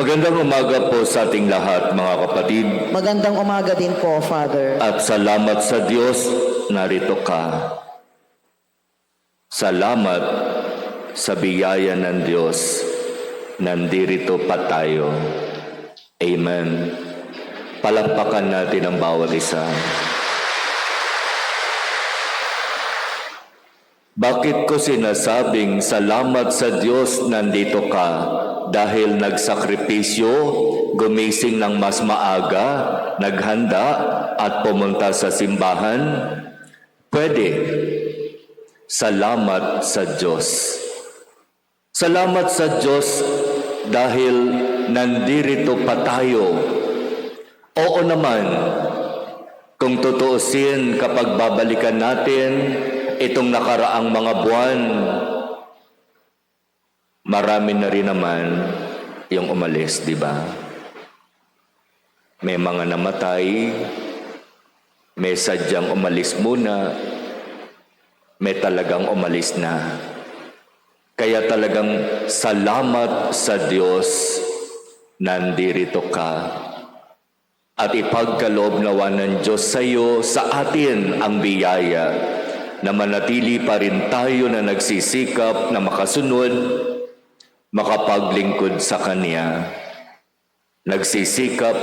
Magandang umaga po sa ating lahat, mga kapatid. Magandang umaga din po, Father. At salamat sa Diyos, narito ka. Salamat sa biyaya ng Diyos, nandirito pa tayo. Amen. Palakpakan natin ang bawat isa. Bakit ko sinasabing salamat sa Diyos, nandito ka? Dahil nagsakripisyo, gumising ng mas maaga, naghanda at pumunta sa simbahan? Pwede. Salamat sa Diyos. Salamat sa Diyos dahil nandirito pa tayo. Oo naman, kung tutuusin kapag babalikan natin itong nakaraang mga buwan, marami na rin naman yung umalis, di ba? May mga namatay, may sadyang umalis muna, may talagang umalis na. Kaya talagang salamat sa Diyos, nandirito ka. At ipagkaloob nawa ng Diyos sa iyo, sa atin ang biyaya, na manatili pa rin tayo na nagsisikap na makasunod, makapaglingkod sa Kanya, nagsisikap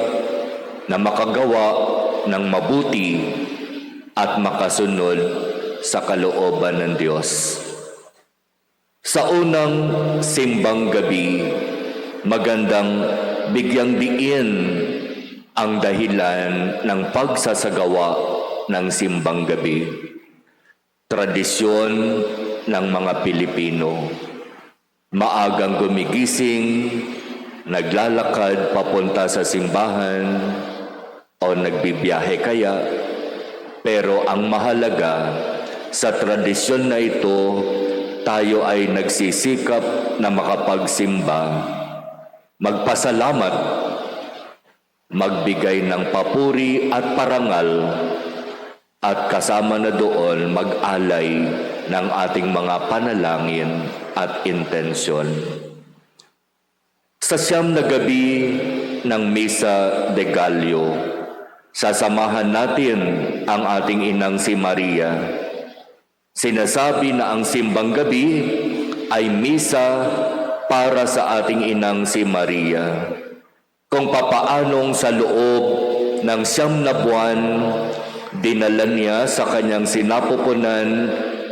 na makagawa ng mabuti at makasunod sa kalooban ng Diyos. Sa unang simbang gabi, magandang bigyang diin ang dahilan ng pagsasagawa ng simbang gabi. Tradisyon ng mga Pilipino. Maagang gumigising, naglalakad papunta sa simbahan o nagbibiyahe kaya. Pero ang mahalaga sa tradisyon na ito, tayo ay nagsisikap na makapagsimba, magpasalamat, magbigay ng papuri at parangal, at kasama na doon mag-alay ng ating mga panalangin at intensyon. Sa siyam na gabi ng Misa de Gallo, sasamahan natin ang ating inang si Maria. Sinasabi na ang simbang gabi ay misa para sa ating inang si Maria. Kung papaanong sa loob ng siyam na buwan, dinala niya sa kanyang sinapupunan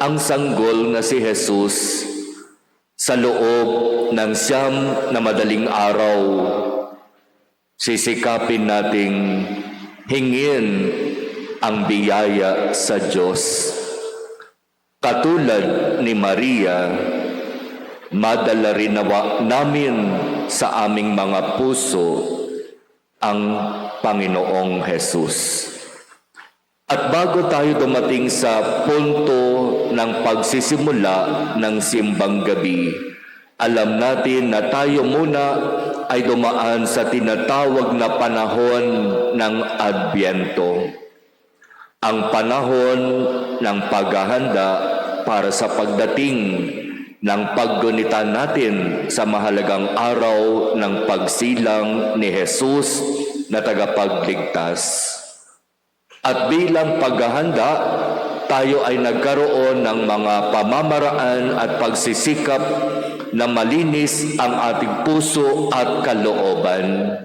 ang sanggol na si Jesus. Sa loob ng siyam na madaling araw, sisikapin nating hingin ang biyaya sa Diyos. Katulad ni Maria, madala rin namin sa aming mga puso ang Panginoong Jesus. At bago tayo dumating sa punto ng pagsisimula ng simbang gabi, alam natin na tayo muna ay dumaan sa tinatawag na panahon ng Adbyento. Ang panahon ng paghahanda para sa pagdating ng paggunita natin sa mahalagang araw ng pagsilang ni Jesus na tagapagligtas. At bilang paghahanda, tayo ay nagkaroon ng mga pamamaraan at pagsisikap na malinis ang ating puso at kalooban.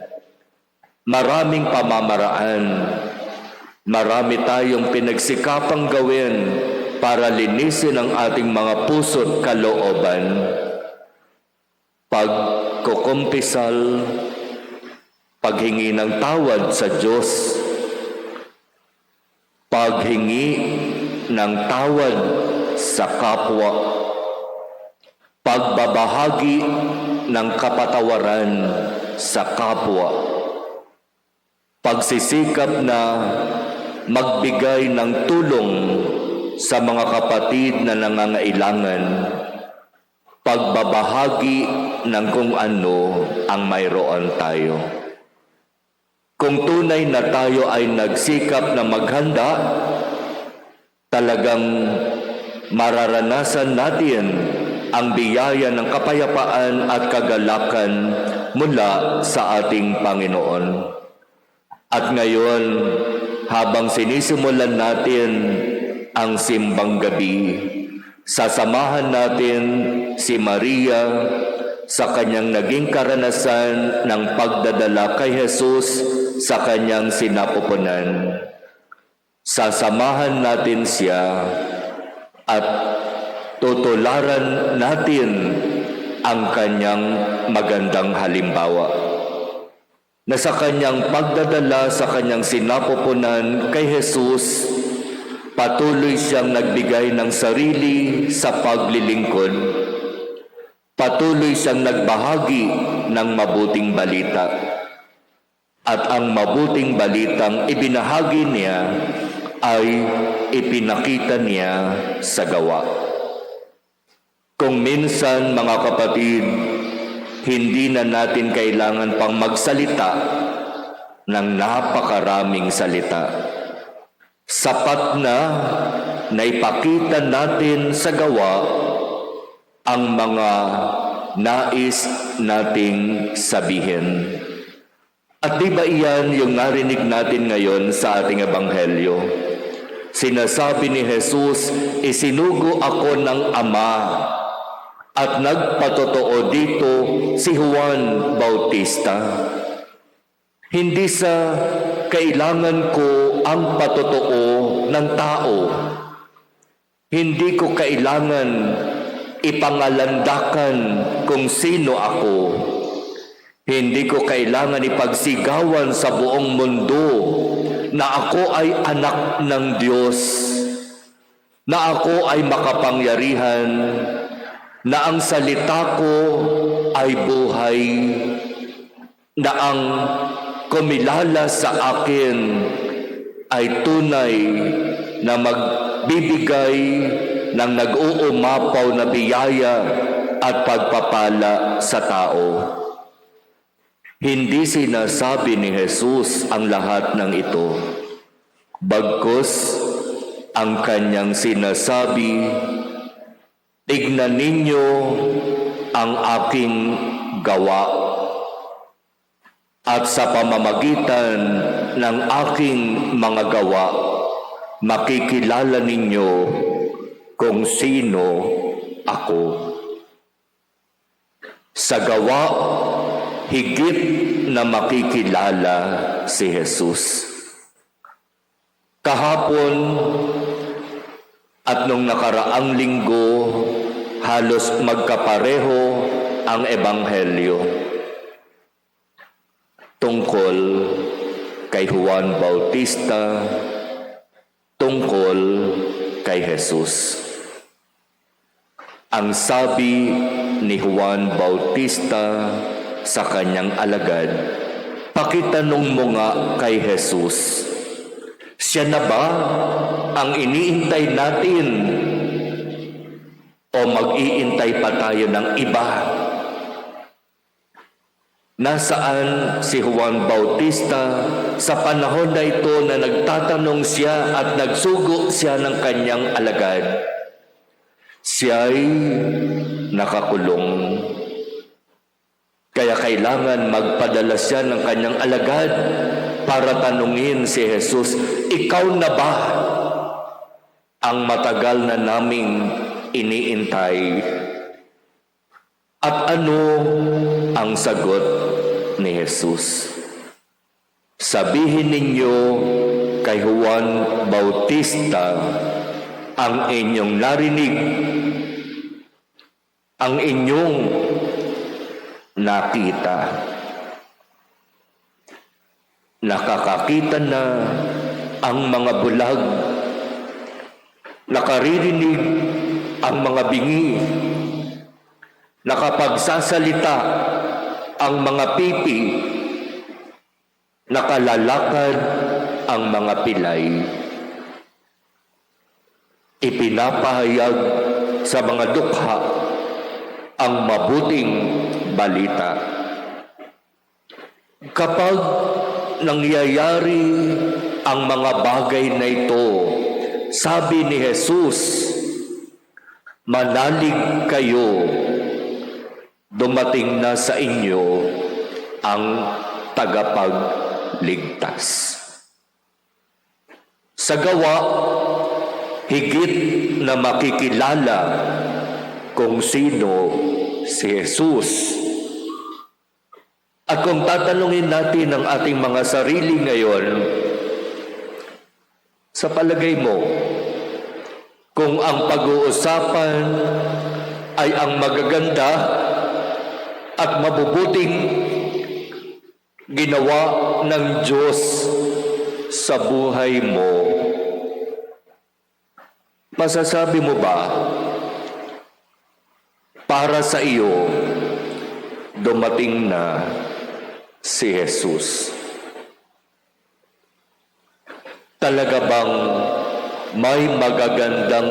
Maraming pamamaraan. Marami tayong pinagsikapang gawin para linisin ang ating mga puso at kalooban. Pagkukumpisal, paghingi ng tawad sa Diyos, paghingi ng tawad sa kapwa, pagbabahagi ng kapatawaran sa kapwa, pagsisikap na magbigay ng tulong sa mga kapatid na nangangailangan, pagbabahagi ng kung ano ang mayroon tayo. Kung tunay na tayo ay nagsikap na maghanda, talagang mararanasan natin ang biyaya ng kapayapaan at kagalakan mula sa ating Panginoon. At ngayon, habang sinisimulan natin ang simbang gabi, sasamahan natin si Maria sa kanyang naging karanasan ng pagdadala kay Jesus sa kanyang sinapupunan. Sasamahan natin siya at tutularan natin ang kanyang magandang halimbawa na sa kanyang pagdadala sa kanyang sinapupunan kay Jesus, patuloy siyang nagbigay ng sarili sa paglilingkod. Patuloy siyang nagbahagi ng mabuting balita. At ang mabuting balitang ibinahagi niya ay ipinakita niya sa gawa. Kung minsan, mga kapatid, hindi na natin kailangan pang magsalita ng napakaraming salita. Sapat na ipakita natin sa gawa ang mga nais nating sabihin. At di ba iyan yung narinig natin ngayon sa ating ebanghelyo? Sinasabi ni Jesus, isinugo ako ng Ama. At nagpatotoo dito si Juan Bautista. Hindi sa kailangan ko ang patotoo ng tao. Hindi ko kailangan ipangalandakan kung sino ako. Hindi ko kailangan ipagsigawan sa buong mundo na ako ay anak ng Diyos, na ako ay makapangyarihan, na ang salita ko ay buhay, na ang kumilala sa akin ay tunay na magbibigay ng nag-uumapaw na biyaya at pagpapala sa tao. Hindi sinasabi ni Jesus ang lahat ng ito. Bagkus, ang kanyang sinasabi, tignan ninyo ang aking gawa, at sa pamamagitan ng aking mga gawa, makikilala ninyo kung sino ako. Sa gawa, higit na makikilala si Jesus. Kahapon at nung nakaraang linggo, halos magkapareho ang ebanghelyo tungkol kay Juan Bautista, tungkol kay Jesus. Ang sabi ni Juan Bautista sa kanyang alagad, pakitanong mo nga kay Jesus, siya na ba ang iniintay natin o mag-iintay pa tayo ng iba? Nasaan si Juan Bautista sa panahon na ito na nagtatanong siya at nagsugo siya ng kanyang alagad? Siya'y nakakulong. Kaya kailangan magpadala siya ng kanyang alagad para tanungin si Jesus, ikaw na ba ang matagal na naming iniintay? At ano ang sagot ni Jesus? Sabihin ninyo kay Juan Bautista ang inyong narinig, ang inyong nakita. Nakakakita na ang mga bulag, nakaririnig ang mga bingi, nakapagsasalita ang mga pipi, nakalalakad ang mga pilay. Ipinapahayag sa mga dukha ang mabuting balita. Kapag nangyayari ang mga bagay na ito, sabi ni Jesus, Manalig kayo, dumating na sa inyo ang tagapagligtas. Sa gawa, higit na makikilala kung sino si Jesus. At kung tatanungin natin ang ating mga sarili ngayon, sa palagay mo, kung ang pag-uusapan ay ang magaganda at mabubuting ginawa ng Diyos sa buhay mo, masasabi mo ba, para sa iyo, dumating na si Jesus? Talaga bang may magagandang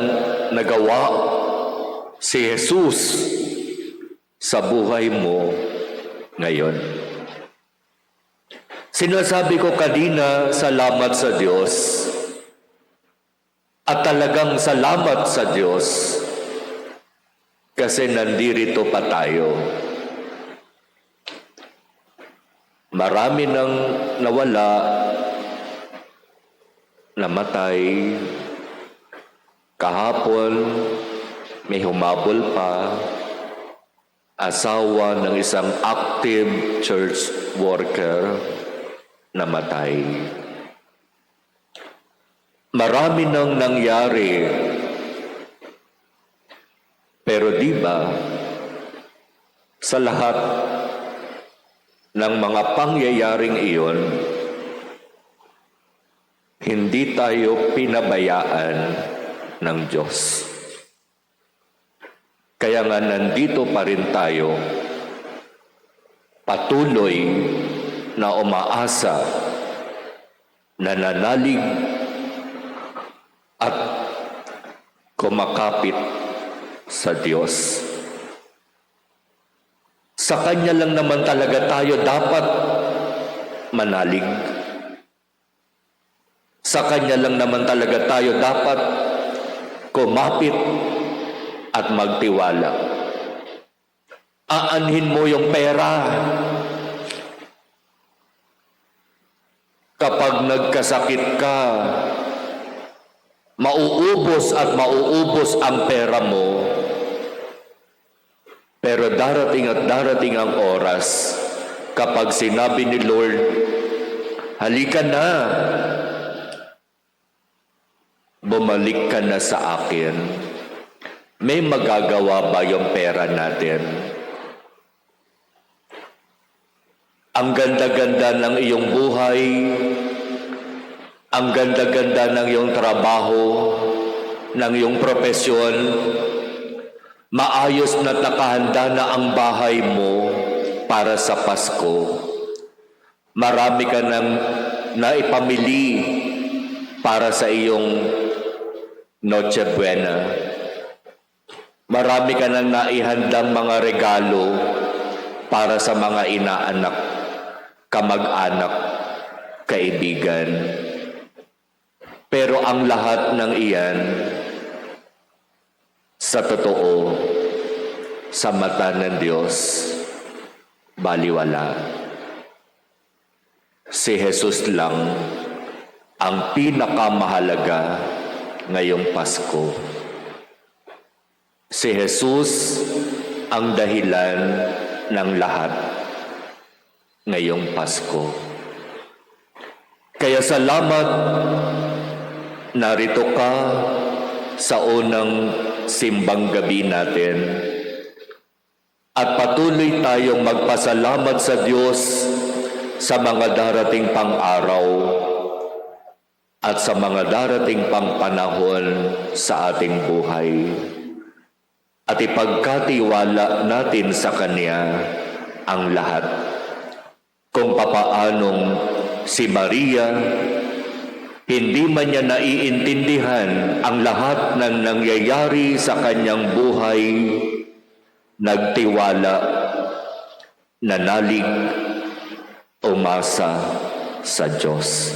nagawa si Jesus sa buhay mo ngayon? Sinasabi ko kanina, salamat sa Diyos. At talagang salamat sa Diyos kasi nandirito pa tayo. Marami nang nawala, namatay. Kahapon, may humabol pa, asawa ng isang active church worker, namatay. Marami nang nangyari, pero di ba, sa lahat ng mga pangyayaring iyon, hindi tayo pinabayaan ng Diyos. Kaya nga nandito pa rin tayo, patuloy na umaasa, nananalig at kumakapit sa Diyos. Sa Kanya lang naman talaga tayo dapat manalig. Sa Kanya lang naman talaga tayo dapat kumapit at magtiwala. Aanhin mo yung pera. Kapag nagkasakit ka, mauubos at mauubos ang pera mo. Pero darating at darating ang oras kapag sinabi ni Lord, halika na, bumalik ka na sa akin. May magagawa ba yung pera natin? Ang ganda-ganda ng iyong buhay, ang ganda-ganda ng iyong trabaho, ng iyong profesyon, maayos na nakahanda na ang bahay mo para sa Pasko. Marami ka nang naipamili para sa iyong Noche Buena. Marami ka nang naihandang mga regalo para sa mga inaanak, kamag-anak, kaibigan. Pero ang lahat ng iyan, sa totoo, sa mata ng Diyos, baliwala. Si Jesus lang ang pinakamahalaga ngayong Pasko. Si Jesus ang dahilan ng lahat ngayong Pasko. Kaya salamat, narito ka sa unang simbang gabi natin. At patuloy tayong magpasalamat sa Diyos sa mga darating pang araw at sa mga darating pang panahon sa ating buhay. At ipagkatiwala natin sa Kanya ang lahat. Kung papaanong si Maria, hindi man niya naiintindihan ang lahat ng nangyayari sa kanyang buhay, nagtiwala, nanalig, umasa sa Diyos.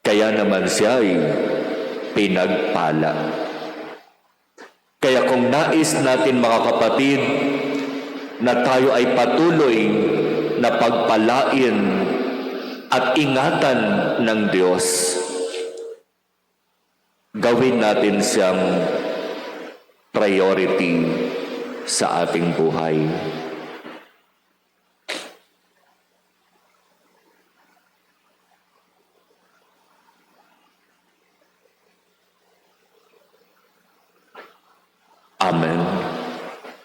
Kaya naman siya ay pinagpala. Kaya Kaya kung nais natin mga kapatid na tayo ay patuloy na pagpalain at ingatan ng Diyos, gawin natin siyang priority sa ating buhay. Amen.